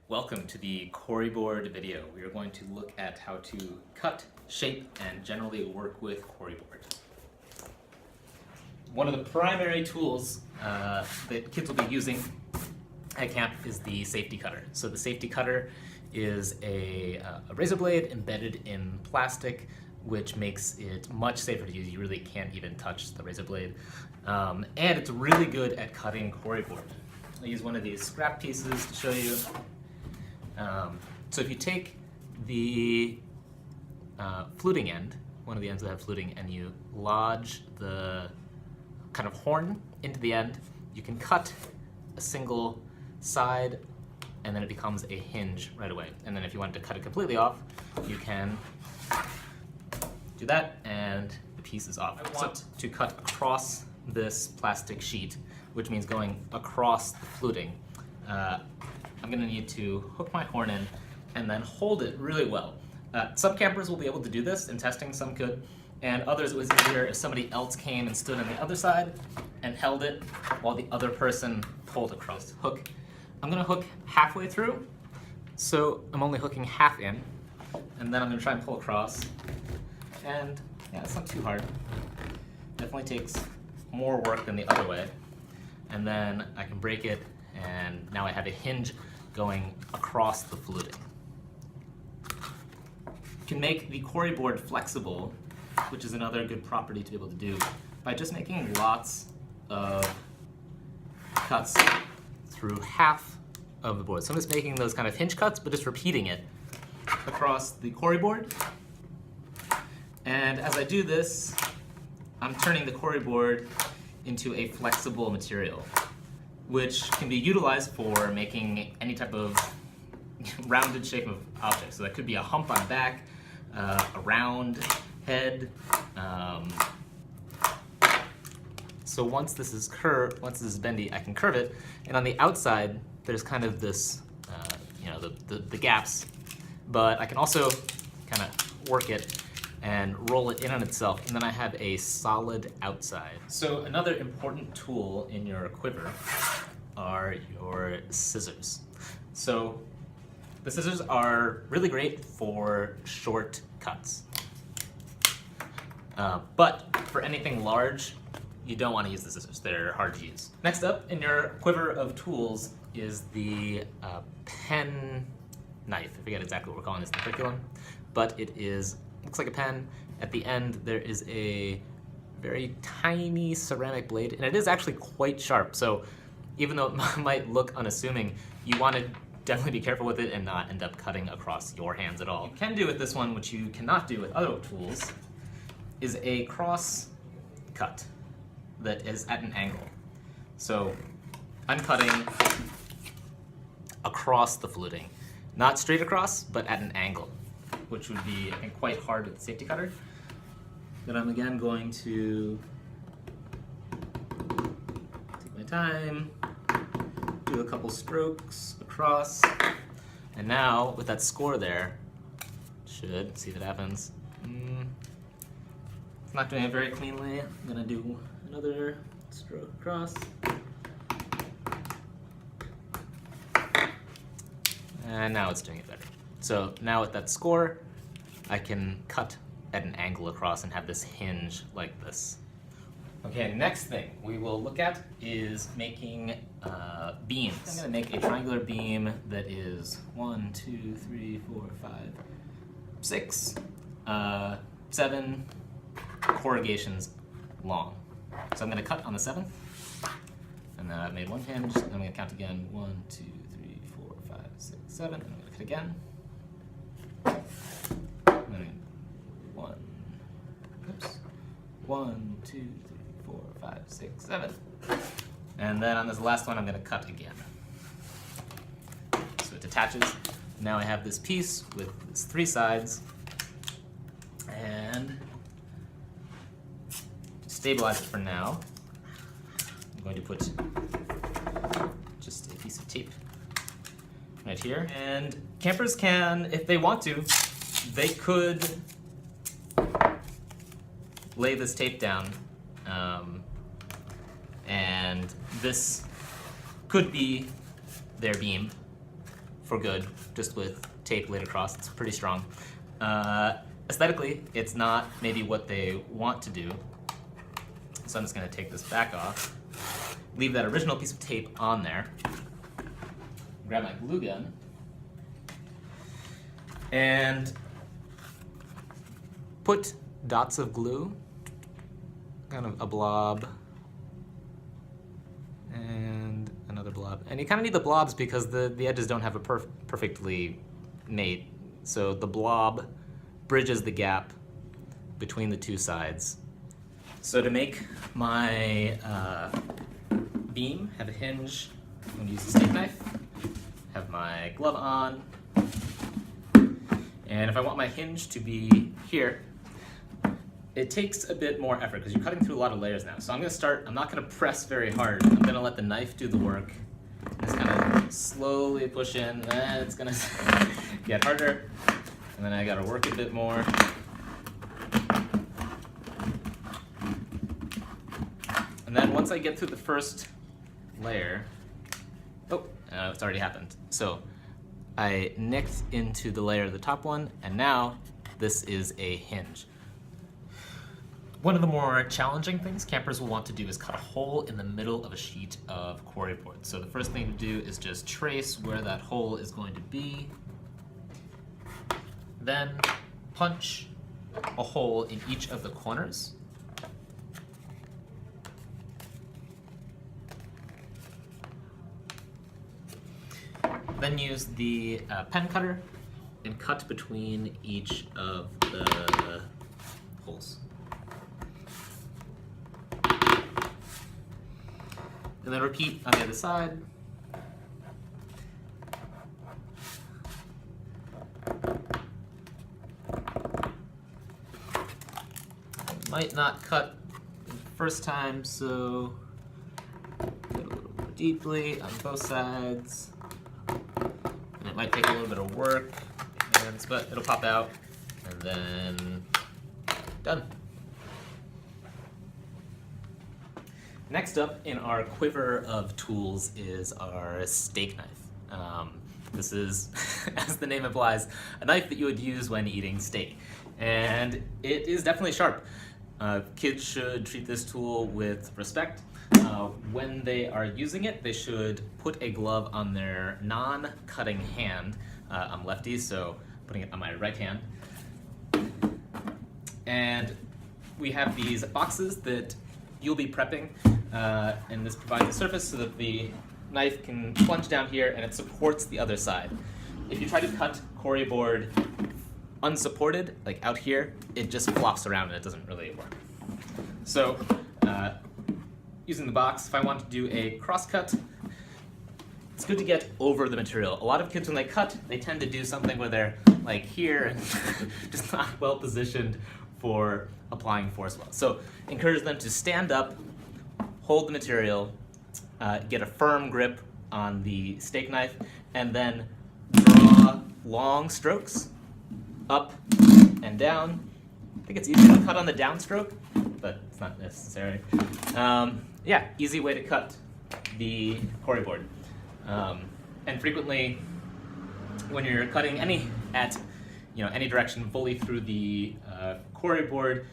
Welcome to the Corriboard video. We are going to look at how to cut, shape, and generally work with Corriboard. One of the primary tools that kids will be using at camp is the safety cutter. So the safety cutter is a razor blade embedded in plastic, which makes it much safer to use. You really can't even touch the razor blade. And it's really good at cutting Corriboard. I'll use one of these scrap pieces to show you. So if you take the fluting end, one of the ends that have fluting, and you lodge the kind of horn into the end, you can cut a single side and then it becomes a hinge right away. And then if you wanted to cut it completely off, you can do that and the piece is off. I want to cut across this plastic sheet, which means going across the fluting. I'm going to need to hook my horn in and then hold it really well. Some campers will be able to do this in testing, some could, and others it was easier if somebody else came and stood on the other side and held it while the other person pulled across. Hook. I'm going to hook halfway through, so I'm only hooking half in, and then I'm going to try and pull across. And yeah, it's not too hard. Definitely takes more work than the other way. And then I can break it, and now I have a hinge going across the fluting. You can make the Corriboard flexible, which is another good property to be able to do, by just making lots of cuts through half of the board. So I'm just making those kind of hinge cuts, but just repeating it across the Corriboard. And as I do this, I'm turning the Corriboard into a flexible material, which can be utilized for making any type of rounded shape of object. So that could be a hump on the back, a round head. So once this is curved, once this is bendy, I can curve it. And on the outside, there's kind of this, the gaps. But I can also kind of work it and roll it in on itself, and then I have a solid outside. So another important tool in your quiver are your scissors. So the scissors are really great for short cuts. But for anything large, you don't want to use the scissors. They're hard to use. Next up in your quiver of tools is the pen knife. I forget exactly what we're calling this in the curriculum, but it looks like a pen. At the end, there is a very tiny ceramic blade, and it is actually quite sharp. So even though it might look unassuming, you want to definitely be careful with it and not end up cutting across your hands at all. You can do with this one, which you cannot do with other tools, is a cross cut that is at an angle. So I'm cutting across the fluting. Not straight across, but at an angle, which would be, I think, quite hard with the safety cutter. Then I'm again going to take my time, do a couple strokes across, and now with that score there, should see if it happens. It's not doing it very cleanly. I'm gonna do another stroke across. And now it's doing it better. So now with that score, I can cut at an angle across and have this hinge like this. Okay, next thing we will look at is making beams. I'm gonna make a triangular beam that is 1, 2, 3, 4, 5, 6, 7 corrugations long. So I'm gonna cut on the 7th, and then I've made one hinge, and I'm gonna count again, 1, 2, 3, 4, 5, 6, 7, and I'm gonna cut again. One, 2, 3, 4, 5, 6, 7. And then on this last one, I'm going to cut again. So it detaches. Now I have this piece with its 3 sides. And to stabilize it for now, I'm going to put just a piece of tape right here. And campers can, if they want to, they could lay this tape down, and this could be their beam for good, just with tape laid across. It's pretty strong. Aesthetically, it's not maybe what they want to do. So I'm just going to take this back off, leave that original piece of tape on there, grab my glue gun, and put dots of glue, kind of a blob, and another blob. And you kind of need the blobs because the edges don't have a perfectly made. So the blob bridges the gap between the two sides. So to make my beam have a hinge, I'm going to use a steak knife, have my glove on, and if I want my hinge to be here, it takes a bit more effort because you're cutting through a lot of layers now. So I'm going to start, I'm not going to press very hard. I'm going to let the knife do the work. Just kind of slowly push in, and it's going to get harder. And then I got to work a bit more. And then once I get through the first layer, it's already happened. So I nicked into the layer of the top one, and now this is a hinge. One of the more challenging things campers will want to do is cut a hole in the middle of a sheet of Corriboard. So the first thing to do is just trace where that hole is going to be, then punch a hole in each of the corners. Then use the pen cutter and cut between each of the holes. And then repeat on the other side. Might not cut the first time, so get a little more deeply on both sides. And it might take a little bit of work, but it'll pop out, and then done. Next up in our quiver of tools is our steak knife. This is, as the name implies, a knife that you would use when eating steak. And it is definitely sharp. Kids should treat this tool with respect. When they are using it, they should put a glove on their non-cutting hand. I'm lefty, so putting it on my right hand. And we have these boxes that you'll be prepping, and this provides a surface so that the knife can plunge down here and it supports the other side. If you try to cut Corriboard unsupported, like out here, it just flops around and it doesn't really work. So, using the box, if I want to do a cross cut, it's good to get over the material. A lot of kids, when they cut, they tend to do something where they're like here and just not well positioned for applying force well. So encourage them to stand up, hold the material, get a firm grip on the steak knife, and then draw long strokes up and down. I think it's easier to cut on the downstroke, but it's not necessary. Yeah, easy way to cut the Corriboard. And frequently, when you're cutting any direction fully through the Corriboard,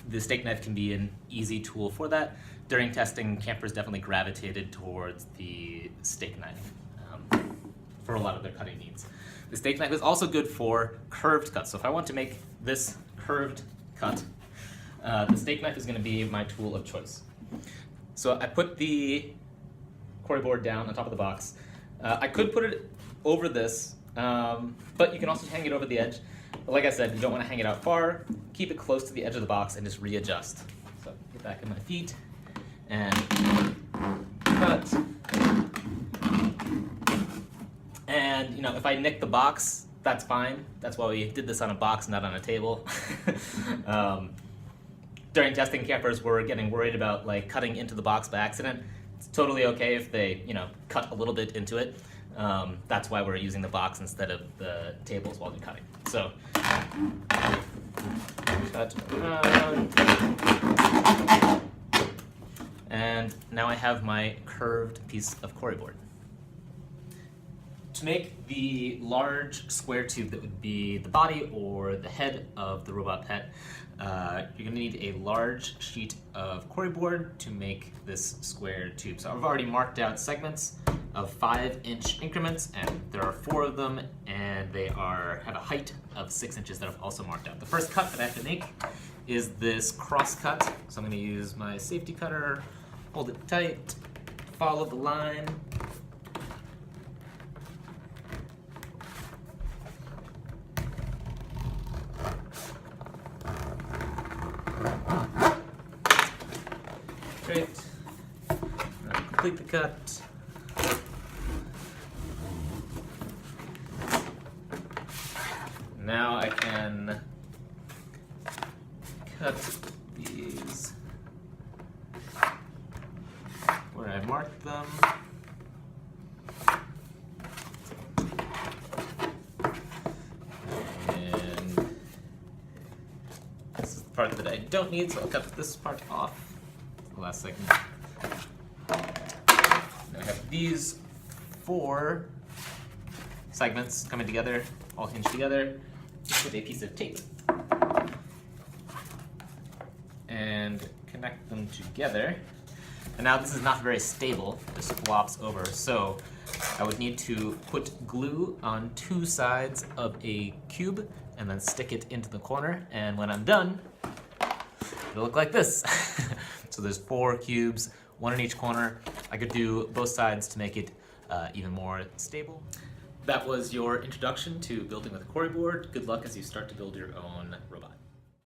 the steak knife can be an easy tool for that. During testing, campers definitely gravitated towards the steak knife for a lot of their cutting needs. The steak knife is also good for curved cuts. So if I want to make this curved cut, the steak knife is going to be my tool of choice. So I put the Corriboard down on top of the box. I could put it over this, but you can also hang it over the edge. But like I said, you don't want to hang it out far. Keep it close to the edge of the box and just readjust. So get back in my feet and cut. And if I nick the box, that's fine. That's why we did this on a box, not on a table. During testing, campers were getting worried about cutting into the box by accident. It's totally okay if they cut a little bit into it. That's why we're using the box instead of the tables while we're cutting. So cut around. And now I have my curved piece of Corriboard. To make the large square tube that would be the body or the head of the robot pet, you're going to need a large sheet of Corriboard to make this square tube. So I've already marked out segments of 5-inch increments, and there are 4 of them, and they have a height of 6 inches that I've also marked out. The first cut that I have to make is this cross cut. So I'm going to use my safety cutter, hold it tight, follow the line. Great. Now complete the cut. Now I can cut these where I marked them. And this is the part that I don't need, so I'll cut this part off. The last segment. Now I have these 4 segments coming together, all hinged together, with a piece of tape. And connect them together. And now this is not very stable, this flops over, so I would need to put glue on 2 sides of a cube and then stick it into the corner, and when I'm done, it'll look like this. So there's 4 cubes, 1 in each corner. I could do both sides to make it even more stable. That was your introduction to building with Corriboard. Good luck as you start to build your own robot.